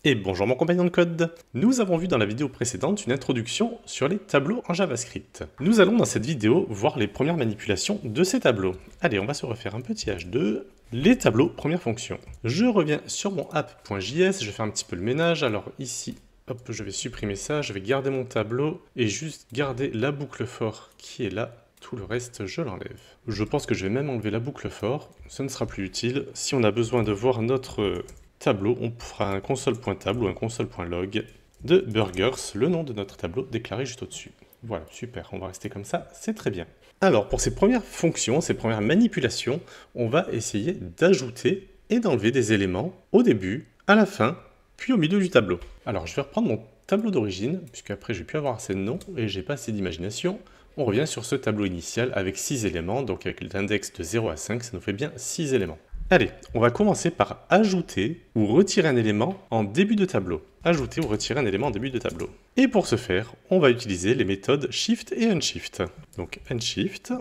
Et bonjour mon compagnon de code. Nous avons vu dans la vidéo précédente une introduction sur les tableaux en JavaScript. Nous allons dans cette vidéo voir les premières manipulations de ces tableaux. Allez, on va se refaire un petit H2. Les tableaux, première fonction. Je reviens sur mon app.js, je fais un petit peu le ménage. Alors ici, hop, je vais supprimer ça, je vais garder mon tableau et juste garder la boucle for qui est là. Tout le reste, je l'enlève. Je pense que je vais même enlever la boucle for, ce ne sera plus utile. Si on a besoin de voir notre tableau, on fera un console.table ou un console.log de burgers, le nom de notre tableau déclaré juste au-dessus. Voilà, super, on va rester comme ça, c'est très bien. Alors, pour ces premières fonctions, ces premières manipulations, on va essayer d'ajouter et d'enlever des éléments au début, à la fin, puis au milieu du tableau. Alors, je vais reprendre mon tableau d'origine, puisque après, je vais plus avoir assez de noms et j'ai pas assez d'imagination. On revient sur ce tableau initial avec 6 éléments, donc avec l'index de 0 à 5, ça nous fait bien 6 éléments. Allez, on va commencer par ajouter ou retirer un élément en début de tableau. Ajouter ou retirer un élément en début de tableau. Et pour ce faire, on va utiliser les méthodes shift et unshift. Donc unshift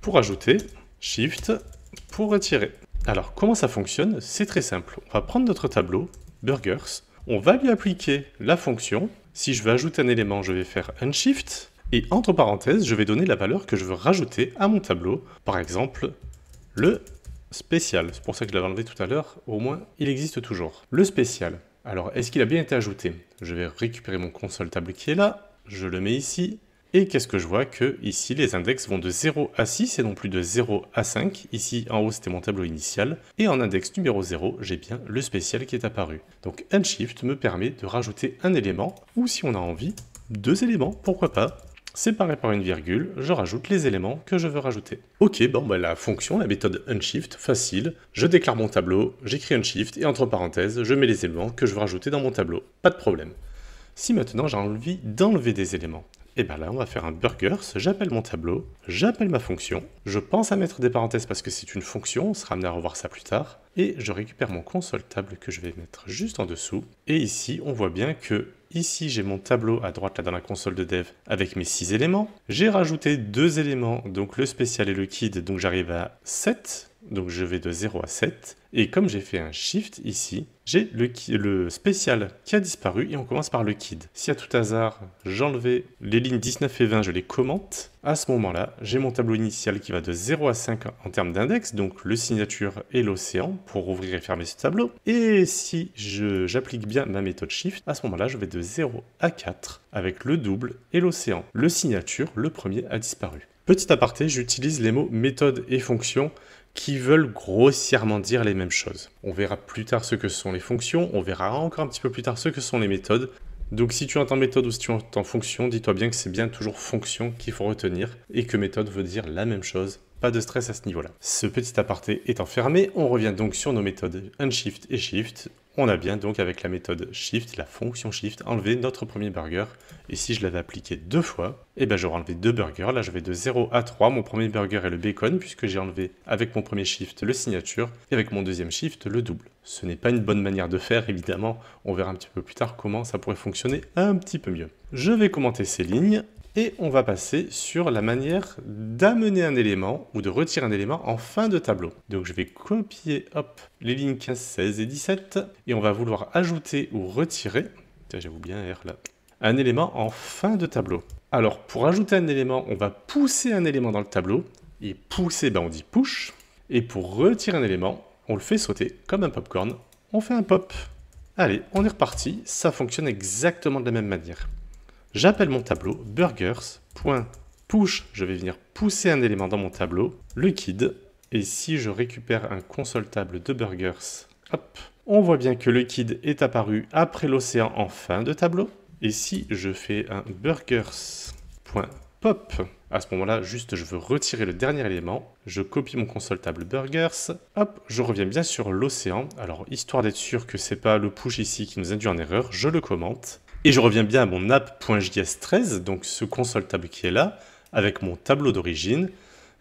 pour ajouter, shift pour retirer. Alors comment ça fonctionne? C'est très simple. On va prendre notre tableau, burgers, on va lui appliquer la fonction. Si je veux ajouter un élément, je vais faire unshift. Et entre parenthèses, je vais donner la valeur que je veux rajouter à mon tableau. Par exemple, le spécial, c'est pour ça que je l'avais enlevé tout à l'heure, au moins il existe toujours. Le spécial, alors est-ce qu'il a bien été ajouté? Je vais récupérer mon console table qui est là, je le mets ici, et qu'est-ce que je vois? Que ici les index vont de 0 à 6 et non plus de 0 à 5, ici en haut c'était mon tableau initial, et en index numéro 0, j'ai bien le spécial qui est apparu. Donc unshift me permet de rajouter un élément, ou si on a envie, 2 éléments, pourquoi pas? Séparé par une virgule, je rajoute les éléments que je veux rajouter. Ok, bon bah la fonction, la méthode unshift, facile. Je déclare mon tableau, j'écris unshift et entre parenthèses, je mets les éléments que je veux rajouter dans mon tableau. Pas de problème. Si maintenant j'ai envie d'enlever des éléments, et bien là on va faire un burgers, j'appelle mon tableau, j'appelle ma fonction, je pense à mettre des parenthèses parce que c'est une fonction, on sera amené à revoir ça plus tard, et je récupère mon console table que je vais mettre juste en dessous, et ici on voit bien que ici j'ai mon tableau à droite là dans la console de dev avec mes 6 éléments, j'ai rajouté 2 éléments, donc le spécial et le kid, donc j'arrive à 7, donc je vais de 0 à 7, et comme j'ai fait un shift ici, j'ai le spécial qui a disparu et on commence par le kid. Si à tout hasard j'enlevais les lignes 19 et 20, je les commente, à ce moment-là, j'ai mon tableau initial qui va de 0 à 5 en termes d'index, donc le signature et l'océan pour ouvrir et fermer ce tableau. Et si j'applique bien ma méthode shift, à ce moment-là, je vais de 0 à 4 avec le double et l'océan. Le signature, le premier, a disparu. Petit aparté, j'utilise les mots méthode et fonction qui veulent grossièrement dire les mêmes choses. On verra plus tard ce que sont les fonctions, on verra encore un petit peu plus tard ce que sont les méthodes. Donc si tu entends méthode ou si tu entends fonction, dis-toi bien que c'est bien toujours fonction qu'il faut retenir et que méthode veut dire la même chose. Pas de stress à ce niveau-là. Ce petit aparté étant fermé, on revient donc sur nos méthodes unshift et shift. On a bien donc avec la méthode shift, la fonction shift, enlevé notre premier burger. Et si je l'avais appliqué 2 fois, eh ben j'aurais enlevé 2 burgers. Là je vais de 0 à 3, mon premier burger est le bacon puisque j'ai enlevé avec mon premier shift le signature et avec mon deuxième shift le double. Ce n'est pas une bonne manière de faire évidemment, on verra un petit peu plus tard comment ça pourrait fonctionner un petit peu mieux. Je vais commenter ces lignes. Et on va passer sur la manière d'amener un élément ou de retirer un élément en fin de tableau. Donc je vais copier hop, les lignes 15, 16 et 17 et on va vouloir ajouter ou retirer, j'avoue bien R là, un élément en fin de tableau. Alors pour ajouter un élément, on va pousser un élément dans le tableau et pousser, ben on dit push. Et pour retirer un élément, on le fait sauter comme un popcorn, on fait un pop. Allez, on est reparti, ça fonctionne exactement de la même manière. J'appelle mon tableau burgers.push, je vais venir pousser un élément dans mon tableau, le kid, et si je récupère un console table de burgers, hop, on voit bien que le kid est apparu après l'océan en fin de tableau, et si je fais un burgers.pop, à ce moment-là, juste je veux retirer le dernier élément, je copie mon console table burgers, hop, je reviens bien sur l'océan, alors histoire d'être sûr que c'est pas le push ici qui nous induit en erreur, je le commente, et je reviens bien à mon app.js13, donc ce console table qui est là, avec mon tableau d'origine.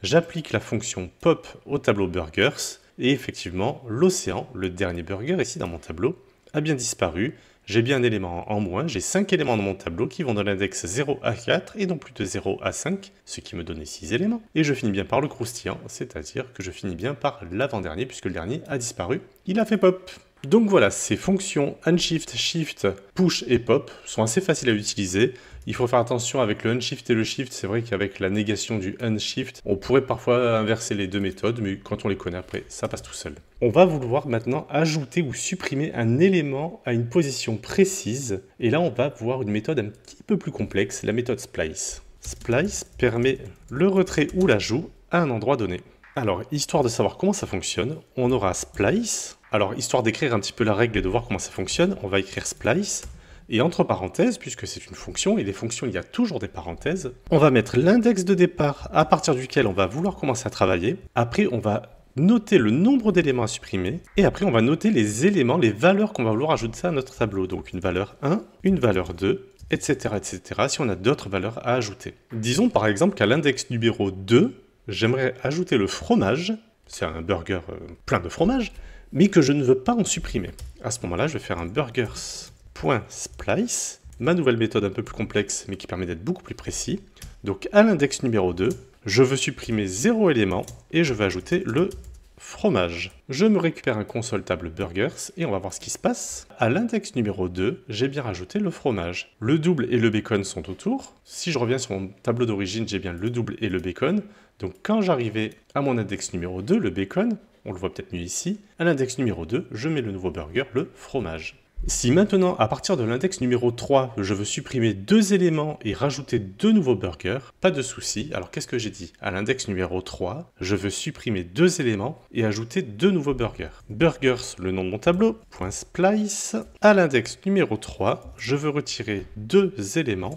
J'applique la fonction pop au tableau burgers, et effectivement, l'océan, le dernier burger ici dans mon tableau, a bien disparu. J'ai bien un élément en moins, j'ai 5 éléments dans mon tableau qui vont de l'index 0 à 4 et non plus de 0 à 5, ce qui me donnait 6 éléments. Et je finis bien par le croustillant, c'est-à-dire que je finis bien par l'avant-dernier puisque le dernier a disparu, il a fait pop. Donc voilà, ces fonctions unshift, shift, push et pop sont assez faciles à utiliser. Il faut faire attention avec le unshift et le shift, c'est vrai qu'avec la négation du unshift, on pourrait parfois inverser les deux méthodes, mais quand on les connaît après, ça passe tout seul. On va vouloir maintenant ajouter ou supprimer un élément à une position précise, et là on va voir une méthode un petit peu plus complexe, la méthode splice. Splice permet le retrait ou l'ajout à un endroit donné. Alors, histoire de savoir comment ça fonctionne, on aura splice. Alors, histoire d'écrire un petit peu la règle et de voir comment ça fonctionne, on va écrire splice. Et entre parenthèses, puisque c'est une fonction, et les fonctions, il y a toujours des parenthèses, on va mettre l'index de départ à partir duquel on va vouloir commencer à travailler. Après, on va noter le nombre d'éléments à supprimer. Et après, on va noter les éléments, les valeurs qu'on va vouloir ajouter à notre tableau. Donc, une valeur 1, une valeur 2, etc., etc., si on a d'autres valeurs à ajouter. Disons par exemple qu'à l'index numéro 2, j'aimerais ajouter le fromage, c'est un burger plein de fromage, mais que je ne veux pas en supprimer. À ce moment-là, je vais faire un burgers.splice, ma nouvelle méthode un peu plus complexe, mais qui permet d'être beaucoup plus précis. Donc à l'index numéro 2, je veux supprimer 0 élément et je vais ajouter le fromage. Je me récupère un console table burgers et on va voir ce qui se passe. À l'index numéro 2, j'ai bien rajouté le fromage. Le double et le bacon sont autour. Si je reviens sur mon tableau d'origine, j'ai bien le double et le bacon. Donc quand j'arrivais à mon index numéro 2, le bacon, on le voit peut-être mieux ici, à l'index numéro 2, je mets le nouveau burger, le fromage. Si maintenant, à partir de l'index numéro 3, je veux supprimer 2 éléments et rajouter 2 nouveaux burgers, pas de souci. Alors qu'est-ce que j'ai dit? À l'index numéro 3, je veux supprimer 2 éléments et ajouter 2 nouveaux burgers. Burgers, le nom de mon tableau, .splice. À l'index numéro 3, je veux retirer 2 éléments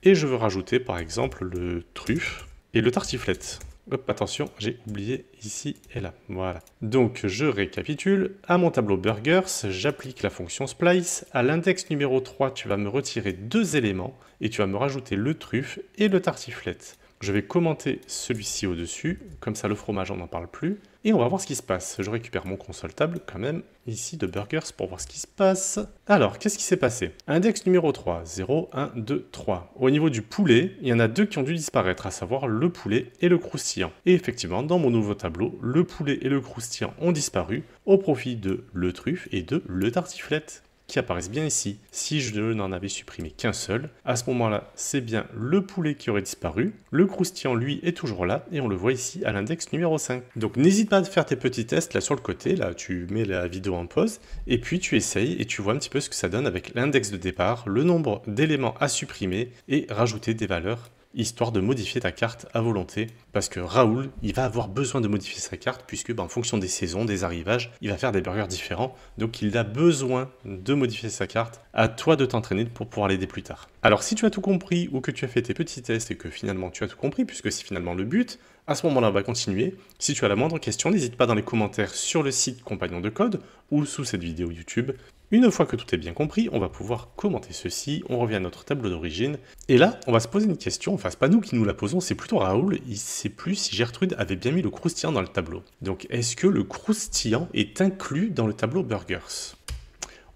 et je veux rajouter par exemple le truffe et le tartiflette. Hop, attention, j'ai oublié ici et là. Voilà. Donc, je récapitule. À mon tableau burgers, j'applique la fonction splice. À l'index numéro 3, tu vas me retirer 2 éléments et tu vas me rajouter le truffe et le tartiflette. Je vais commenter celui-ci au-dessus, comme ça le fromage on n'en parle plus. Et on va voir ce qui se passe. Je récupère mon console table quand même, ici de burgers pour voir ce qui se passe. Alors, qu'est-ce qui s'est passé? Index numéro 3, 0, 1, 2, 3. Au niveau du poulet, il y en a 2 qui ont dû disparaître, à savoir le poulet et le croustillant. Et effectivement, dans mon nouveau tableau, le poulet et le croustillant ont disparu au profit de le truffe et de le tartiflette, qui apparaissent bien ici. Si je n'en avais supprimé qu'un seul, à ce moment-là, c'est bien le poulet qui aurait disparu. Le croustillant, lui, est toujours là, et on le voit ici à l'index numéro 5. Donc n'hésite pas à faire tes petits tests là sur le côté, là tu mets la vidéo en pause, et puis tu essayes et tu vois un petit peu ce que ça donne avec l'index de départ, le nombre d'éléments à supprimer, et rajouter des valeurs, histoire de modifier ta carte à volonté, parce que Raoul, il va avoir besoin de modifier sa carte, puisque en fonction des saisons, des arrivages, il va faire des burgers différents, donc il a besoin de modifier sa carte. À toi de t'entraîner pour pouvoir l'aider plus tard. Alors si tu as tout compris, ou que tu as fait tes petits tests et que finalement tu as tout compris, puisque c'est finalement le but, à ce moment-là on va continuer. Si tu as la moindre question, n'hésite pas dans les commentaires sur le site Compagnon de Code, ou sous cette vidéo YouTube. Une fois que tout est bien compris, on va pouvoir commenter ceci, on revient à notre tableau d'origine, et là, on va se poser une question, enfin c'est pas nous qui nous la posons, c'est plutôt Raoul, il sait plus si Gertrude avait bien mis le croustillant dans le tableau. Donc est-ce que le croustillant est inclus dans le tableau burgers?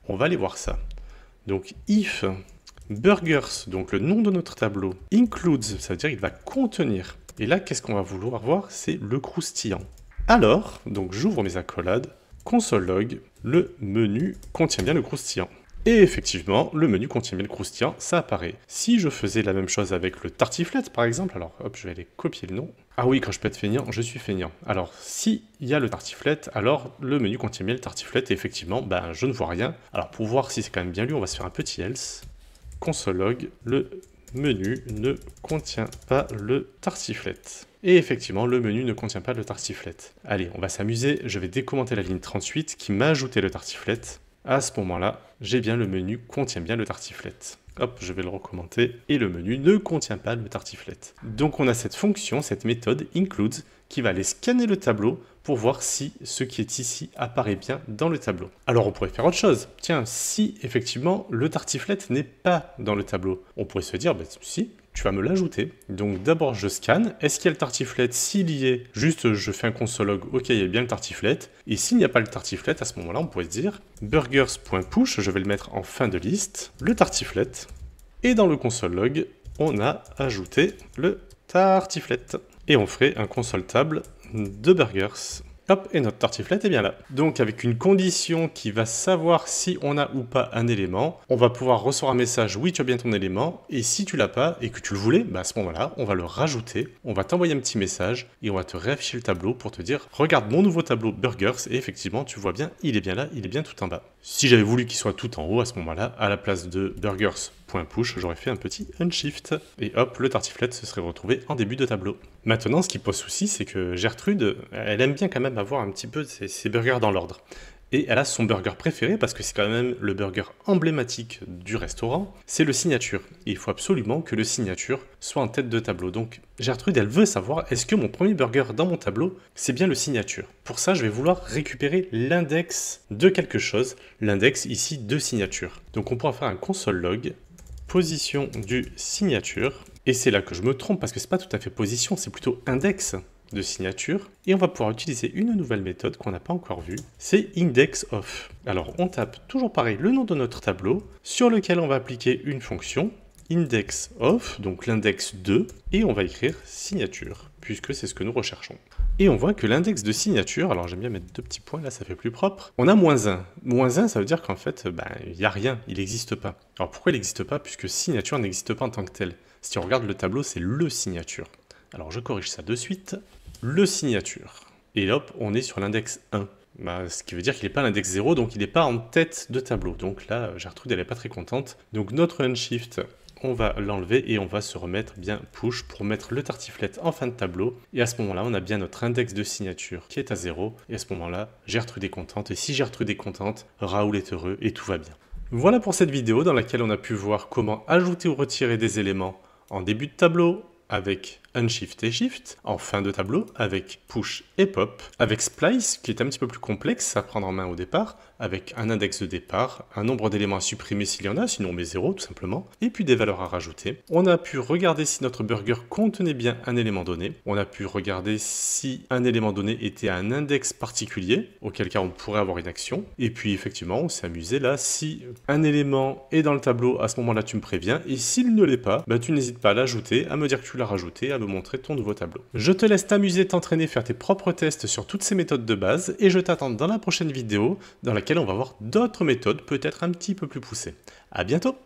On va aller voir ça. Donc if burgers, donc le nom de notre tableau, includes, ça veut dire qu'il va contenir. Et là, qu'est-ce qu'on va vouloir voir? C'est le croustillant. Alors, donc j'ouvre mes accolades, console log, le menu contient bien le croustillant. Et effectivement, le menu contient bien le croustillant, ça apparaît. Si je faisais la même chose avec le tartiflette, par exemple, alors hop, je vais aller copier le nom. Ah oui, quand je peux être feignant, je suis feignant. Alors, s'il y a le tartiflette, alors le menu contient bien le tartiflette, et effectivement, ben, je ne vois rien. Alors, pour voir si c'est quand même bien lu, on va se faire un petit else. Console log, le menu ne contient pas le tartiflette. Et effectivement, le menu ne contient pas le tartiflette. Allez, on va s'amuser, je vais décommenter la ligne 38 qui m'a ajouté le tartiflette. À ce moment-là, j'ai bien le menu contient bien le tartiflette. Hop, je vais le recommenter, et le menu ne contient pas le tartiflette. Donc on a cette fonction, cette méthode includes, qui va aller scanner le tableau pour voir si ce qui est ici apparaît bien dans le tableau. Alors on pourrait faire autre chose. Tiens, si effectivement le tartiflette n'est pas dans le tableau, on pourrait se dire, bah, si, tu vas me l'ajouter. Donc d'abord je scanne, est-ce qu'il y a le tartiflette? S'il y est, juste je fais un console log, ok, il y a bien le tartiflette. Et s'il n'y a pas le tartiflette, à ce moment-là, on pourrait se dire burgers.push, je vais le mettre en fin de liste, le tartiflette. Et dans le console log, on a ajouté le tartiflette. Et on ferait un console table de burgers. Hop, et notre tartiflette est bien là. Donc avec une condition qui va savoir si on a ou pas un élément, on va pouvoir recevoir un message, oui tu as bien ton élément, et si tu l'as pas et que tu le voulais, à ce moment-là, on va le rajouter, on va t'envoyer un petit message et on va te réafficher le tableau pour te dire, regarde mon nouveau tableau Burgers, et effectivement tu vois bien, il est bien là, il est bien tout en bas. Si j'avais voulu qu'il soit tout en haut à ce moment-là, à la place de Burgers.push, j'aurais fait un petit unshift, et hop, le tartiflette se serait retrouvé en début de tableau. Maintenant, ce qui pose souci, c'est que Gertrude, elle aime bien quand même avoir un petit peu ses burgers dans l'ordre. Et elle a son burger préféré, parce que c'est quand même le burger emblématique du restaurant, c'est le signature. Et il faut absolument que le signature soit en tête de tableau. Donc Gertrude, elle veut savoir, est-ce que mon premier burger dans mon tableau, c'est bien le signature? Pour ça, je vais vouloir récupérer l'index de quelque chose, l'index ici de signature. Donc on pourra faire un console log, position du signature, et c'est là que je me trompe, parce que c'est pas tout à fait position, c'est plutôt index de signature, et on va pouvoir utiliser une nouvelle méthode qu'on n'a pas encore vue, c'est indexOf. Alors on tape toujours pareil le nom de notre tableau, sur lequel on va appliquer une fonction, indexOf, donc l'index 2, et on va écrire signature, puisque c'est ce que nous recherchons. Et on voit que l'index de signature, alors j'aime bien mettre 2 petits points, là ça fait plus propre, on a -1. -1, ça veut dire qu'en fait, il n'y a rien, il n'existe pas. Alors pourquoi il n'existe pas? Puisque signature n'existe pas en tant que tel. Si on regarde le tableau, c'est le signature. Alors je corrige ça de suite, le signature. Et hop, on est sur l'index 1. Ce qui veut dire qu'il n'est pas à l'index 0, donc il n'est pas en tête de tableau. Donc là, Gertrude, elle n'est pas très contente. Donc notre unshift, on va l'enlever et on va se remettre bien push pour mettre le tartiflette en fin de tableau. Et à ce moment-là, on a bien notre index de signature qui est à 0. Et à ce moment-là, Gertrude est contente. Et si Gertrude est contente, Raoul est heureux et tout va bien. Voilà pour cette vidéo dans laquelle on a pu voir comment ajouter ou retirer des éléments en début de tableau, avec unshift et shift, en fin de tableau, avec push et pop, avec splice, qui est un petit peu plus complexe à prendre en main au départ, avec un index de départ, un nombre d'éléments à supprimer s'il y en a, sinon on met 0 tout simplement, et puis des valeurs à rajouter. On a pu regarder si notre burger contenait bien un élément donné, on a pu regarder si un élément donné était à un index particulier, auquel cas on pourrait avoir une action, et puis effectivement on s'est amusé là, si un élément est dans le tableau, à ce moment-là tu me préviens, et s'il ne l'est pas, tu n'hésites pas à l'ajouter, à me dire que tu l'as rajouté, à me montrer ton nouveau tableau. Je te laisse t'amuser, t'entraîner, faire tes propres tests sur toutes ces méthodes de base, et je t'attends dans la prochaine vidéo, dans laquelle on va voir d'autres méthodes peut-être un petit peu plus poussées. À bientôt!